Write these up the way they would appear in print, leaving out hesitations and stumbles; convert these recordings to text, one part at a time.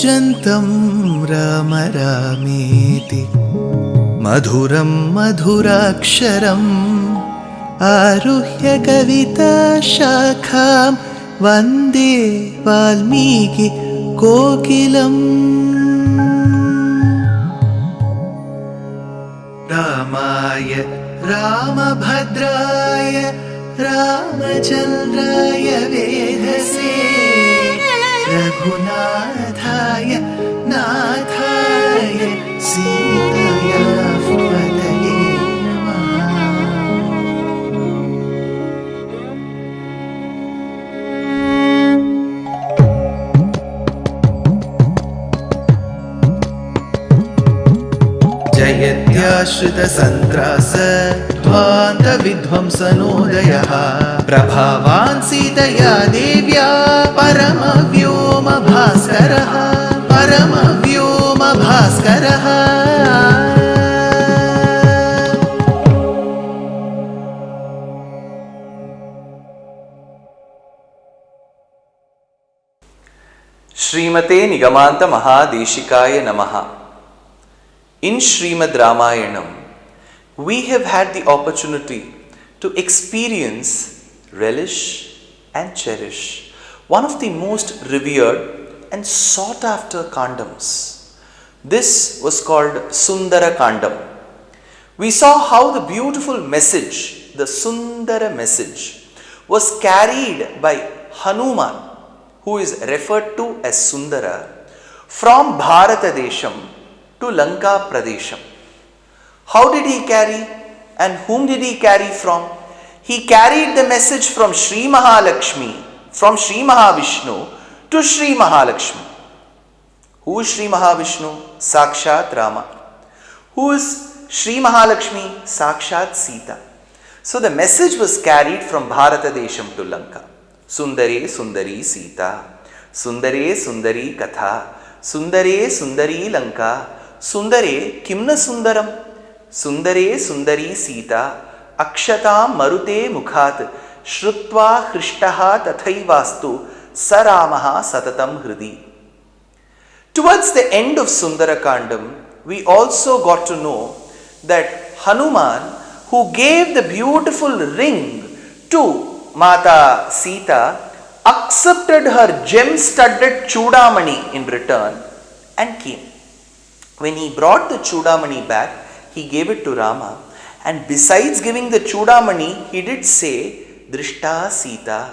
कूजन्तं राम रामेति मधुरं मधुराक्षरम् आरुह्य कविताशाखां वन्दे वाल्मीकि कोकिलम्। रामाय रामभद्राय रामचन्द्राय वेधसे रघुनाथाय नाथाय सीताया पतये नमः। जयत्याश्रितसन्त्रास ध्वान्तविध्वंसनोदयः प्रभावान् सीतया देव्या परमव्योमभास्करः परमव्योमभास्करः। श्रीमते निगमान्त महादेशिकाय नमः। In Srimad Ramayanam, we have had the opportunity to experience, relish and cherish one of the most revered and sought after kandams. This was called Sundarakandam. We saw how the beautiful message, the Sundara message, was carried by Hanuman, who is referred to as Sundara, from Bharatadesham to Lanka Pradesham. How did he carry and whom did he carry from? He carried the message from Sri Mahalakshmi, from Sri Mahavishnu to Sri Mahalakshmi. Who is Sri Mahavishnu? Sakshat Rama. Who is Sri Mahalakshmi? Sakshat Sita. So the message was carried from Bharatadesham to Lanka. Sundare Sundari Sita, Sundare Sundari Katha, Sundare Sundari Lanka, Sundare Kimna Sundaram, Sundare Sundari Sita, Akshatam Marute Mukhat, Shrutva Krishtaha Tathaivastu, Saramaha Satatam Hridi. Towards the end of Sundarakandam, we also got to know that Hanuman, who gave the beautiful ring to Mata Sita, accepted her gem-studded Chudamani in return and came. When he brought the Chudamani back, he gave it to Rama, and besides giving the Chudamani, he did say Drishta Sita.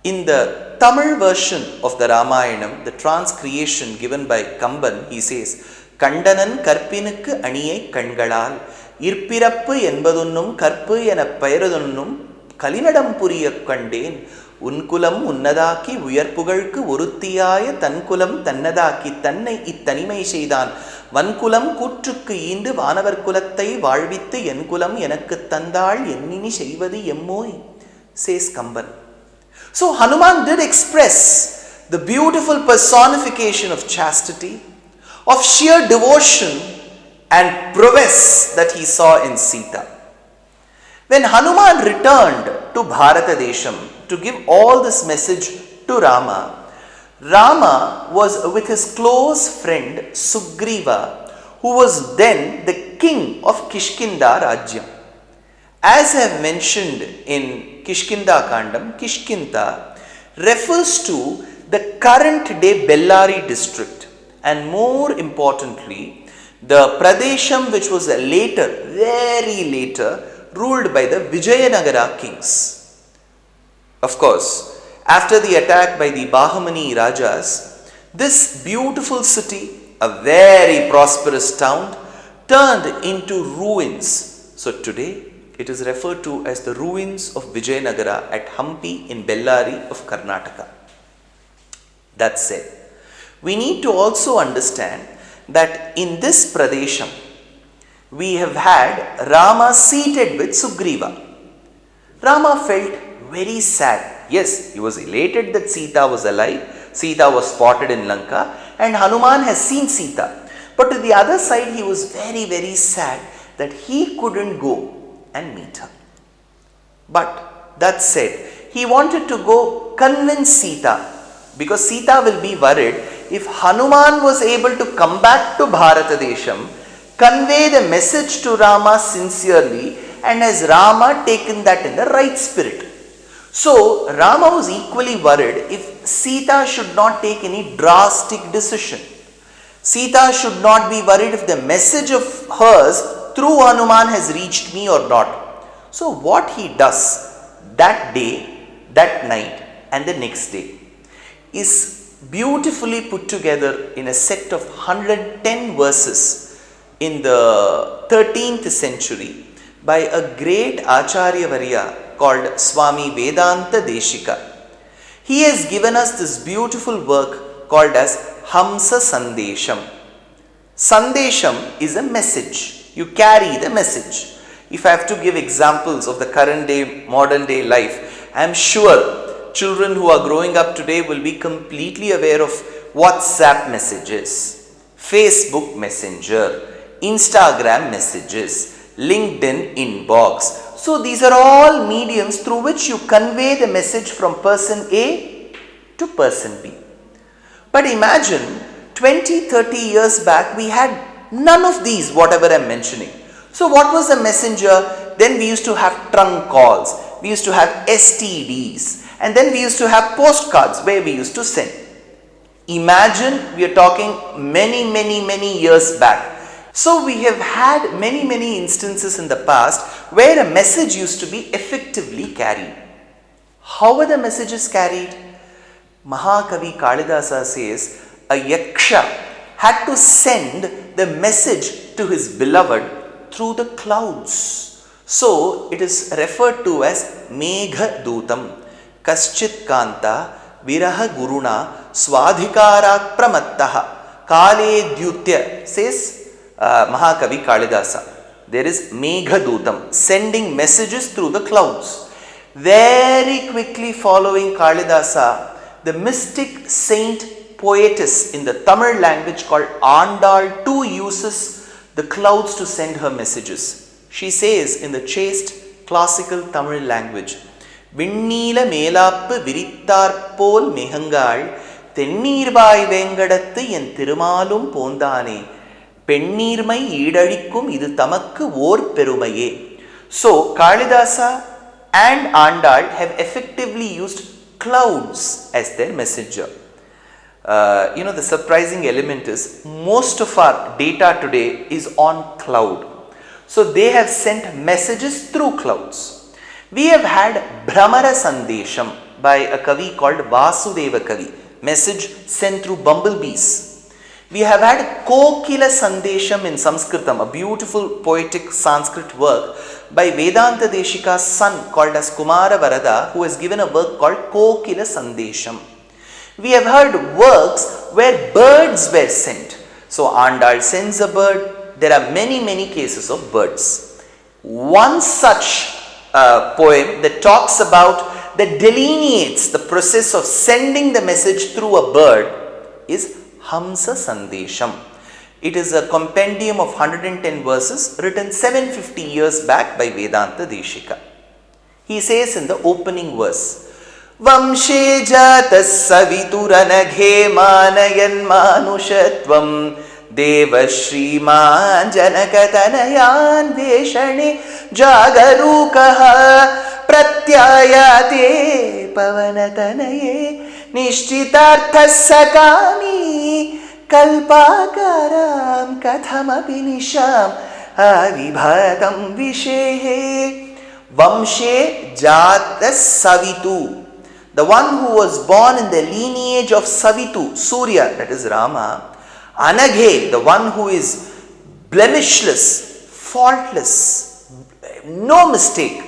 In the Tamil version of the Ramayanam, the transcreation given by Kamban, he says, Kandanan Karpinukku Aniyai Kangalal Irpirappu Enbadunum Karpu Ena Payradunum Kalinadam Puriya Kandeen உன்குலம் உன்னதாக்கி உயர்ப்புகൾക്ക് ஒருத்தியாய தன்குலம் தன்னதாக்கி தன்னை இத்தனிமை செய்தான் வன்குலம் கூற்றுக்கு ஈண்டு வானவர் குலத்தை வாழ்வித்து என் குலம் எனக்கு தந்தாள் என்னினி செய்வது எம்மோய், says Kamban. So Hanuman did express the beautiful personification of chastity, of sheer devotion and prowess that he saw in Sita. When Hanuman returned to Bharatadesham to give all this message to Rama, Rama was with his close friend Sugriva, who was then the king of Kishkinda Rajyam. As I have mentioned in Kishkinda Kandam, Kishkinda refers to the current day Bellari district, and more importantly, the Pradesham which was later, very later, ruled by the Vijayanagara kings. Of course, after the attack by the Bahamani Rajas, this beautiful city, a very prosperous town, turned into ruins. So today, it is referred to as the ruins of Vijayanagara at Hampi in Bellari of Karnataka. That said, we need to also understand that in this Pradesham, we have had Rama seated with Sugriva. Rama felt very sad. Yes, he was elated that Sita was alive. Sita was spotted in Lanka and Hanuman has seen Sita. But to the other side, he was very, very sad that he couldn't go and meet her. But that said, he wanted to go convince Sita, because Sita will be worried if Hanuman was able to come back to Bharatadesham, convey the message to Rama sincerely, and has Rama taken that in the right spirit? So Rama was equally worried if Sita should not take any drastic decision. Sita should not be worried if the message of hers through Hanuman has reached me or not. So what he does that day, that night and the next day is beautifully put together in a set of 110 verses in the 13th century by a great Acharya Varya called Swami Vedanta Desika. He has given us this beautiful work called as Hamsa Sandesam. Sandesham is a message. You carry the message. If I have to give examples of the current day, modern day life, I am sure children who are growing up today will be completely aware of WhatsApp messages, Facebook Messenger, Instagram messages, LinkedIn inbox. So these are all mediums through which you convey the message from person A to person B. But imagine 20-30 years back we had none of these, whatever I am mentioning. So what was the messenger? Then we used to have trunk calls, we used to have STDs, and then we used to have postcards where we used to send. Imagine we are talking many years back. So we have had many instances in the past where a message used to be effectively carried. How were the messages carried? Mahakavi Kalidasa says a yaksha had to send the message to his beloved through the clouds. So it is referred to as Megha Dutam, Kaschit Kanta, Viraha Guruna, Swadhikarak Pramattaha, Kale Dyutya, says Mahakavi Kalidasa. There is Megha Dutam, sending messages through the clouds. Very quickly following Kalidasa, the mystic saint poetess in the Tamil language called Andal too uses the clouds to send her messages. She says in the chaste classical Tamil language, Vinnila Melappu Virittarpol Mehangal Tennirbai Vengadathu en Thirumalum Pondane Pennirmai Idalikum Idu Tamakku Vor Perumaye. So Kalidasa and Andal have effectively used clouds as their messenger. The surprising element is most of our data today is on cloud. So they have sent messages through clouds. We have had Bhramara Sandesham by a Kavi called Vasudeva Kavi, message sent through bumblebees. We have had Kokila Sandesham in Sanskritam, a beautiful poetic Sanskrit work by Vedanta Desika's son called as Kumara Varada, who has given a work called Kokila Sandesham. We have heard works where birds were sent. So Andal sends a bird. There are many cases of birds. One such poem that talks about, that delineates the process of sending the message through a bird is Hamsa Sandesam. It is a compendium of 110 verses written 750 years back by Vedanta Desika. He says in the opening verse, Vamshe jatas savituranaghe manayan manushatvam Deva Shriman Janakatanayan Veshane Jagarukaha Pratyayate Pavanatanaye Nishchitarthas Sakami Kalpakaram Kathamapi Nisham Avibhatam Vishehe. Vamshe Jatas Savitu, the one who was born in the lineage of Savitu, Surya, that is Rama. Anaghe, the one who is blemishless, faultless, no mistake.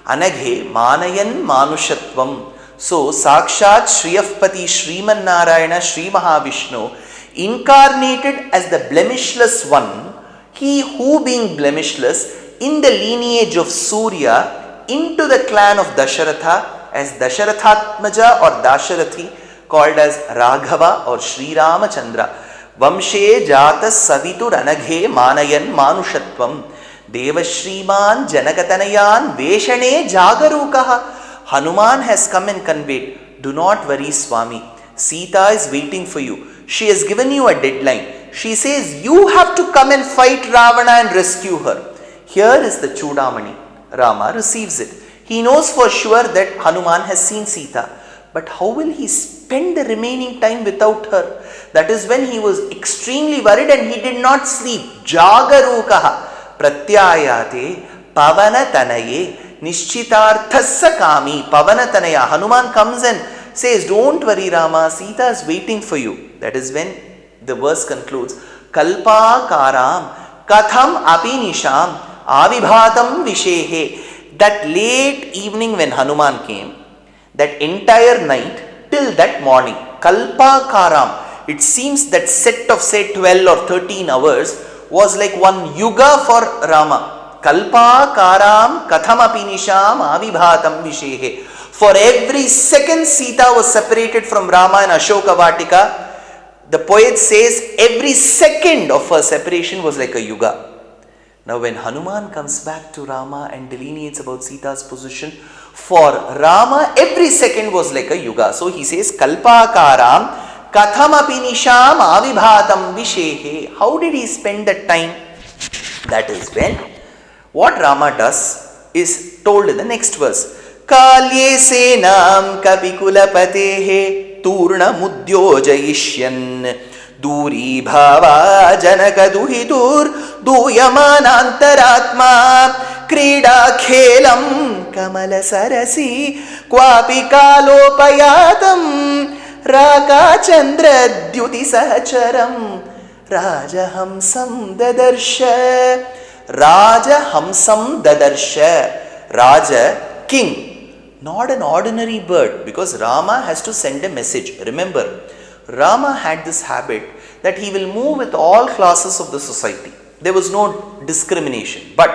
Anaghe Manayan Manushatvam. So Sakshat Shriyapati Sriman Narayana Sri Mahavishnu incarnated as the blemishless one, he who being blemishless in the lineage of Surya into the clan of Dasharatha as Dasharathatmaja or Dasharathi, called as Raghava or Sri Ramachandra. Vamshe Jatas Savitur Anaghe Manayan Manushatvam Devashriman Janakatanayan Veshane Jagarukaha. Hanuman has come and conveyed, do not worry Swami, Sita is waiting for you. She has given you a deadline. She says you have to come and fight Ravana and rescue her. Here is the Chudamani. Rama receives it. He knows for sure that Hanuman has seen Sita. But how will he spend the remaining time without her? That is when he was extremely worried and he did not sleep. Jagarukaha pratyayate pavanatanaye nishchitarthassa kami. Pavanatanaya. Hanuman comes and says, don't worry Rama, Sita is waiting for you. That is when the verse concludes. Kalpa karam katham api nisham avibhatam vishehe. That late evening when Hanuman came, that entire night till that morning, kalpa karam, it seems that set of say 12 or 13 hours was like one yuga for Rama. Kalpa karam katham api nisham avibhatam vishehe. For every second Sita was separated from Rama and Ashoka Vatika. The poet says every second of her separation was like a yuga. Now when Hanuman comes back to Rama and delineates about Sita's position, for Rama every second was like a yuga. So he says kalpakaram kathamapi nisham avibhatam vishehe. How did he spend that time? That is when what Rama does is told in the next verse. Kalye senam kapikulapatehe turna mudyojayishyan Duri bhava janaka duhitur duyamanantaratma krida khelam kamala sarasi kwapi kalopayatam raka chandra dyuti sahacharam Rajahamsam dadarsha. Rajahamsam dadarsha. Raja, king. Not an ordinary bird, because Rama has to send a message. Remember, Rama had this habit that he will move with all classes of the society. There was no discrimination, but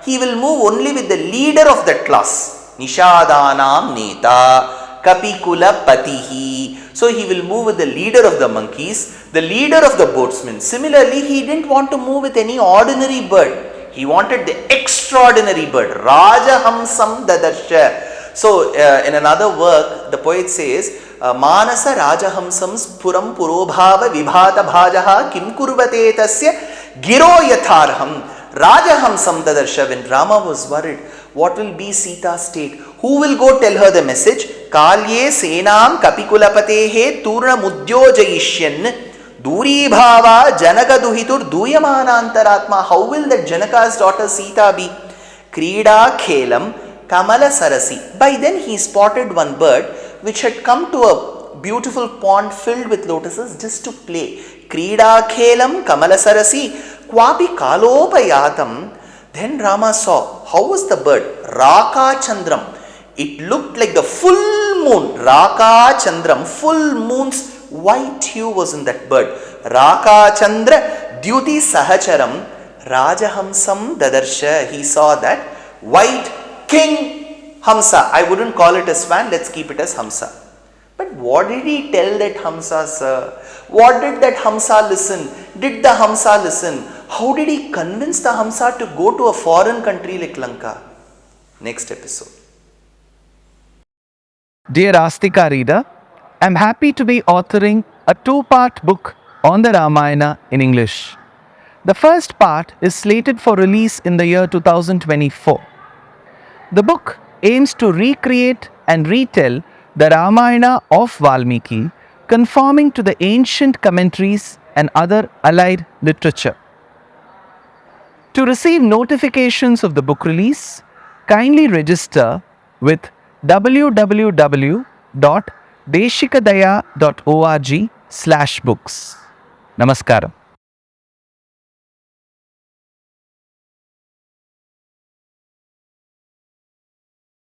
he will move only with the leader of that class. Nishadanam neta kapikula patihi. So he will move with the leader of the monkeys, the leader of the boatsmen. Similarly, he didn't want to move with any ordinary bird. He wanted the extraordinary bird. Rajahamsam dadarsha. So in another work, the poet says, Manasa Rajahamsam Puram Purobhava Vibhata Bhajaha Kim Kurvate Tasya Giro Yatharham. Rajahamsam Dadarsha. When Rama was worried, what will be Sita's state? Who will go tell her the message? Kalye Senam Kapikulapatehe Turna Mudyojayishyan Duri Bhava Janaka Duhitur Duyamanantaratma. How will that Janaka's daughter Sita be? Krida Khelam Kamala Sarasi. By then he spotted one bird which had come to a beautiful pond filled with lotuses just to play. Krida Khelam Kamala Sarasi Kwapi Kalopayatam. Then Rama saw, how was the bird? Raka Chandram. It looked like the full moon. Raka Chandram. Full moon's white hue was in that bird. Raka Chandra Dyuti Sahacharam Rajahamsam Dadarsha. He saw that white King Hamsa. I wouldn't call it a swan, let's keep it as Hamsa. But what did he tell that Hamsa, sir? What did that Hamsa listen? Did the Hamsa listen? How did he convince the Hamsa to go to a foreign country like Lanka? Next episode. Dear Astika reader, I am happy to be authoring a 2-part book on the Ramayana in English. The first part is slated for release in the year 2024. The book aims to recreate and retell the Ramayana of Valmiki, conforming to the ancient commentaries and other allied literature. To receive notifications of the book release, kindly register with www.desikadaya.org/books. Namaskaram.